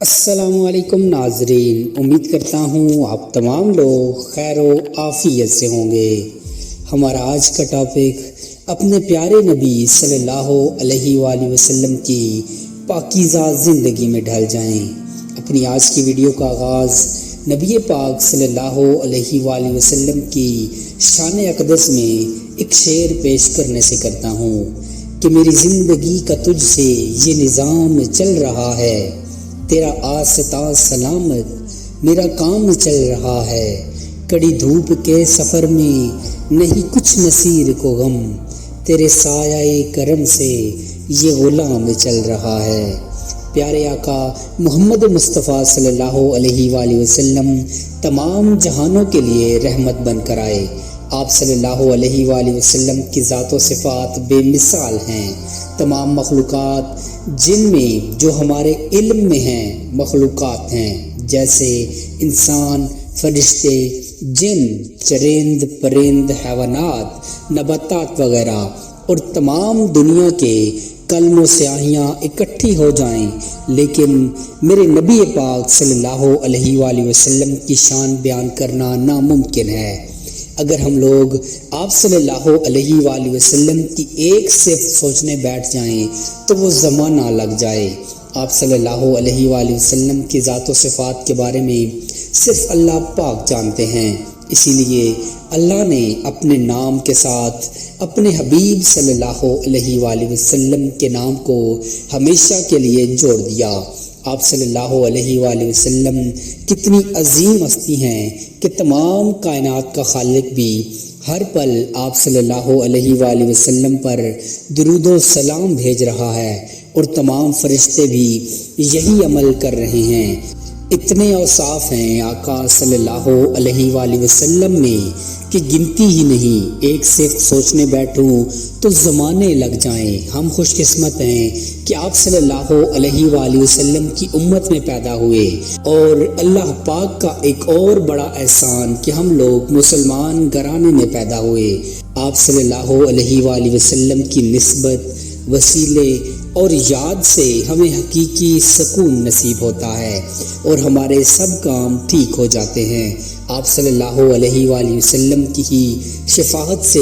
السلام علیکم ناظرین، امید کرتا ہوں آپ تمام لوگ خیر و عافیت سے ہوں گے۔ ہمارا آج کا ٹاپک اپنے پیارے نبی صلی اللہ علیہ وآلہ وسلم کی پاکیزہ زندگی میں ڈھل جائیں۔ اپنی آج کی ویڈیو کا آغاز نبی پاک صلی اللہ علیہ وآلہ وسلم کی شان اقدس میں ایک شعر پیش کرنے سے کرتا ہوں کہ میری زندگی کا تجھ سے یہ نظام چل رہا ہے، تیرا آستہ سلامت میرا کام چل رہا ہے، کڑی دھوپ کے سفر میں نہیں کچھ نصیر کو غم، تیرے سایہ کرم سے یہ غلام چل رہا ہے۔ پیارے آقا محمد مصطفیٰ صلی اللہ علیہ وآلہ وسلم تمام جہانوں کے لیے رحمت بن کر آئے۔ آپ صلی اللہ علیہ وآلہ وسلم کی ذات و صفات بے مثال ہیں۔ تمام مخلوقات جن میں جو ہمارے علم میں ہیں مخلوقات ہیں، جیسے انسان، فرشتے، جن، چرند، پرند، حیوانات، نباتات وغیرہ، اور تمام دنیا کے کلم و سیاہیاں اکٹھی ہو جائیں لیکن میرے نبی پاک صلی اللہ علیہ وآلہ وسلم کی شان بیان کرنا ناممکن ہے۔ اگر ہم لوگ آپ صلی اللہ علیہ وآلہ وسلم کی ایک صفت سوچنے بیٹھ جائیں تو وہ زمانہ لگ جائے۔ آپ صلی اللہ علیہ وآلہ وسلم کی ذات و صفات کے بارے میں صرف اللہ پاک جانتے ہیں، اسی لیے اللہ نے اپنے نام کے ساتھ اپنے حبیب صلی اللہ علیہ وآلہ وسلم کے نام کو ہمیشہ کے لیے جوڑ دیا۔ آپ صلی اللہ علیہ وآلہ وسلم کتنی عظیم ہستی ہیں کہ تمام کائنات کا خالق بھی ہر پل آپ صلی اللہ علیہ وآلہ وسلم پر درود و سلام بھیج رہا ہے، اور تمام فرشتے بھی یہی عمل کر رہے ہیں۔ اتنے اوصاف ہیں آقا صلی اللہ علیہ وآلہ وسلم میں کہ گنتی ہی نہیں۔ ایک صرف سوچنے بیٹھوں تو زمانے لگ جائیں۔ ہم خوش قسمت ہیں کہ آپ صلی اللہ علیہ وآلہ وسلم کی امت میں پیدا ہوئے، اور اللہ پاک کا ایک اور بڑا احسان کہ ہم لوگ مسلمان گھرانے میں پیدا ہوئے۔ آپ صلی اللہ علیہ وآلہ وسلم کی نسبت، وسیلے اور یاد سے ہمیں حقیقی سکون نصیب ہوتا ہے اور ہمارے سب کام ٹھیک ہو جاتے ہیں۔ آپ صلی اللہ علیہ وآلہ وسلم کی ہی شفاعت سے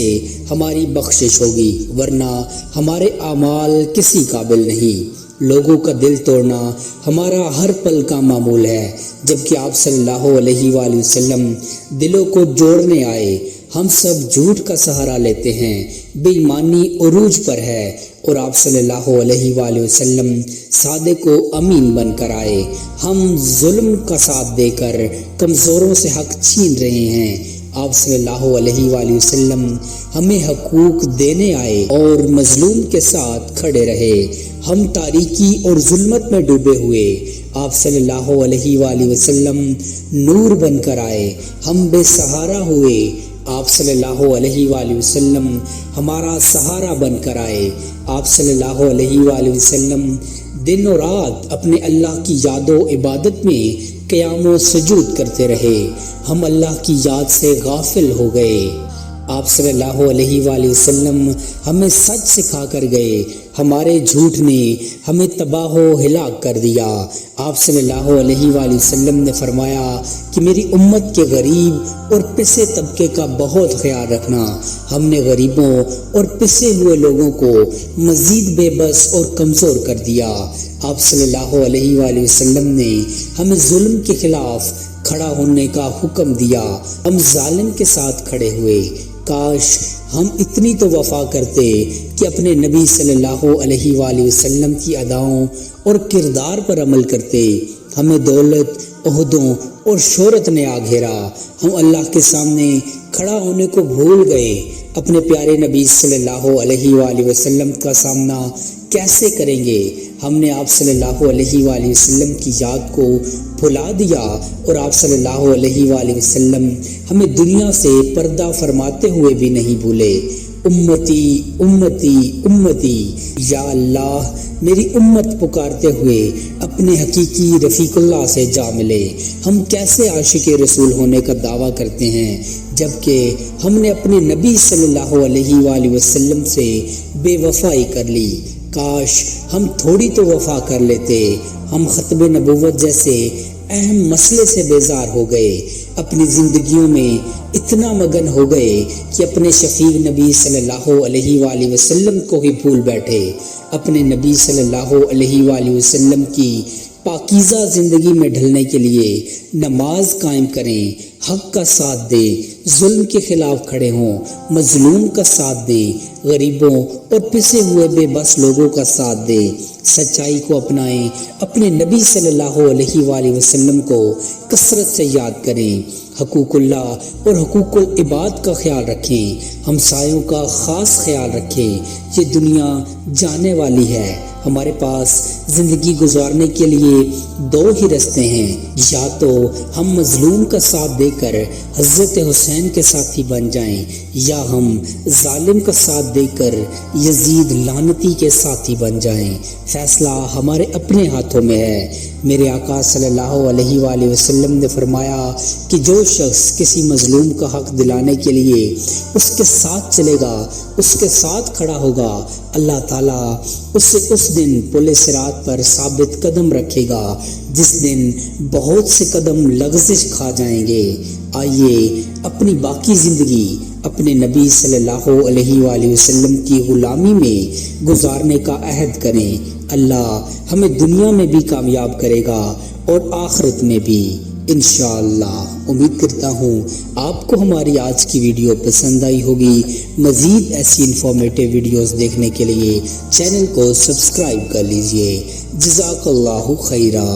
ہماری بخشش ہوگی، ورنہ ہمارے اعمال کسی قابل نہیں۔ لوگوں کا دل توڑنا ہمارا ہر پل کا معمول ہے، جبکہ آپ صلی اللہ علیہ وآلہ وسلم دلوں کو جوڑنے آئے۔ ہم سب جھوٹ کا سہارا لیتے ہیں، بے ایمانی عروج پر ہے، اور آپ صلی اللہ علیہ وآلہ وسلم صادق و امین بن کر آئے۔ ہم ظلم کا ساتھ دے کر کمزوروں سے حق چھین رہے ہیں۔ آپ صلی اللہ علیہ وآلہ وسلم ہمیں حقوق دینے آئے اور مظلوم کے ساتھ کھڑے رہے۔ ہم تاریکی اور ظلمت میں ڈوبے ہوئے، آپ صلی اللہ علیہ وآلہ وسلم نور بن کر آئے۔ ہم بے سہارا ہوئے، آپ صلی اللہ علیہ وآلہ وسلم ہمارا سہارا بن کر آئے۔ آپ صلی اللہ علیہ وآلہ وسلم دن و رات اپنے اللہ کی یاد و عبادت میں قیام و سجود کرتے رہے۔ ہم اللہ کی یاد سے غافل ہو گئے۔ آپ صلی اللہ علیہ وآلہ وسلم ہمیں سچ سکھا کر گئے، ہمارے جھوٹ نے ہمیں تباہ و ہلاک کر دیا۔ آپ صلی اللہ علیہ وآلہ وسلم نے فرمایا کہ میری امت کے غریب اور پسے طبقے کا بہت خیال رکھنا۔ ہم نے غریبوں اور پسے ہوئے لوگوں کو مزید بے بس اور کمزور کر دیا۔ آپ صلی اللہ علیہ وآلہ وسلم نے ہمیں ظلم کے خلاف کھڑا ہونے کا حکم دیا، ہم ظالم کے ساتھ کھڑے ہوئے۔ کاش ہم اتنی تو وفا کرتے کہ اپنے نبی صلی اللہ علیہ وآلہ وسلم کی اداؤں اور کردار پر عمل کرتے۔ ہمیں دولت، عہدوں اور شہرت نے آ گھیرا، ہم اللہ کے سامنے کھڑا ہونے کو بھول گئے۔ اپنے پیارے نبی صلی اللہ علیہ وآلہ وسلم کا سامنا کیسے کریں گے؟ ہم نے آپ صلی اللہ علیہ وآلہ وسلم کی یاد کو بھلا دیا، اور آپ صلی اللہ علیہ وآلہ وسلم ہمیں دنیا سے پردہ فرماتے ہوئے بھی نہیں بھولے۔ امتی امتی امتی، یا اللہ میری امت پکارتے ہوئے اپنے حقیقی رفیق اللہ سے جا ملے۔ ہم کیسے عاشق رسول ہونے کا دعویٰ کرتے ہیں جبکہ ہم نے اپنے نبی صلی اللہ علیہ وآلہ وسلم سے بے وفائی کر لی۔ کاش ہم تھوڑی تو وفا کر لیتے، ہم ختم نبوت جیسے اہم مسئلے سے بیزار ہو گئے، اپنی زندگیوں میں اتنا مگن ہو گئے کہ اپنے شفیع نبی صلی اللہ علیہ وآلہ وسلم کو ہی بھول بیٹھے۔ اپنے نبی صلی اللہ علیہ وآلہ وسلم کی پاکیزہ زندگی میں ڈھلنے کے لیے نماز قائم کریں، حق کا ساتھ دیں، ظلم کے خلاف کھڑے ہوں، مظلوم کا ساتھ دیں، غریبوں اور پسے ہوئے بے بس لوگوں کا ساتھ دیں، سچائی کو اپنائیں، اپنے نبی صلی اللہ علیہ وآلہ وسلم کو کثرت سے یاد کریں، حقوق اللہ اور حقوق العباد کا خیال رکھیں، ہمسایوں کا خاص خیال رکھیں۔ یہ دنیا جانے والی ہے، ہمارے پاس زندگی گزارنے کے لیے دو ہی راستے ہیں، یا تو ہم مظلوم کا ساتھ دے کر حضرت حسین کے ساتھی بن جائیں، یا ہم ظالم کا ساتھ دے کر یزید لعنتی کے ساتھی بن جائیں۔ فیصلہ ہمارے اپنے ہاتھوں میں ہے۔ میرے آقا صلی اللہ علیہ وآلہ وسلم نے فرمایا کہ جو شخص کسی مظلوم کا حق دلانے کے لیے اس کے ساتھ چلے گا، اس کے ساتھ کھڑا ہوگا، اللہ تعالیٰ اسے اس دن پل صراط پر ثابت قدم رکھے گا، جس دن بہت سے قدم لغزش کھا جائیں گے۔ آئیے اپنی باقی زندگی اپنے نبی صلی اللہ علیہ وآلہ وسلم کی غلامی میں گزارنے کا عہد کریں۔ اللہ ہمیں دنیا میں بھی کامیاب کرے گا اور آخرت میں بھی انشاءاللہ۔ امید کرتا ہوں آپ کو ہماری آج کی ویڈیو پسند آئی ہوگی۔ مزید ایسی انفارمیٹیو ویڈیوز دیکھنے کے لیے چینل کو سبسکرائب کر لیجئے۔ جزاک اللہ خیرہ۔